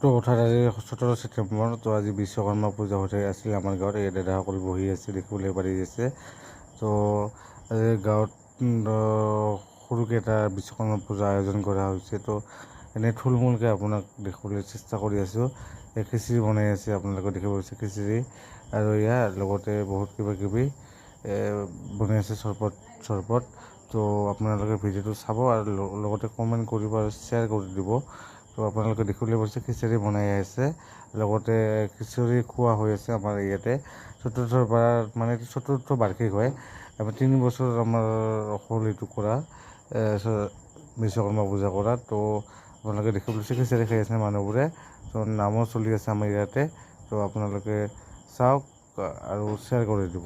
তো হঠাৎ আজি 17 ছেপ্টেম্বৰ তো আজি বিশ্বকৰ্মা পূজা হৈ আছিল আমাৰ গাঁৱত। এই দাদাসকল বহি আছে, দেখিবলৈ পাৰি আছে। তো আজি গাঁৱত সৰুকৈ এটা বিশ্বকৰ্মা পূজা আয়োজন কৰা হৈছে। তো এনেই থুলমূলকৈ আপোনাক দেখিবলৈ চেষ্টা কৰি আছোঁ। এই খিচিৰি বনাই আছে, আপোনালোকে দেখিব পাৰিছে খিচিৰি, আৰু ইয়াৰ লগতে বহুত কিবা কিবি বনাই আছে, চৰবত। তো আপোনালোকে ভিডিঅ'টো চাব আৰু লগতে কমেণ্ট কৰিব আৰু শ্বেয়াৰ কৰি দিব। তো আপোনালোকে দেখিবলৈ পাইছে খিচিৰি বনাই আছে, লগতে খিচিৰি খোৱা হৈ আছে আমাৰ ইয়াতে। চতুৰ্থৰ পৰা মানে চতুৰ্থ বাৰ্ষিক হয়, 3 বছৰ আমাৰ হ'ল এইটো কৰা, বিশ্বকৰ্মা পূজা কৰা। তো আপোনালোকে দেখিবলৈ পাইছে খিচিৰি খাই আছে মানুহবোৰে। তো নামো চলি আছে আমাৰ ইয়াতে। তো আপোনালোকে চাওক আৰু শ্বেয়াৰ কৰি দিব।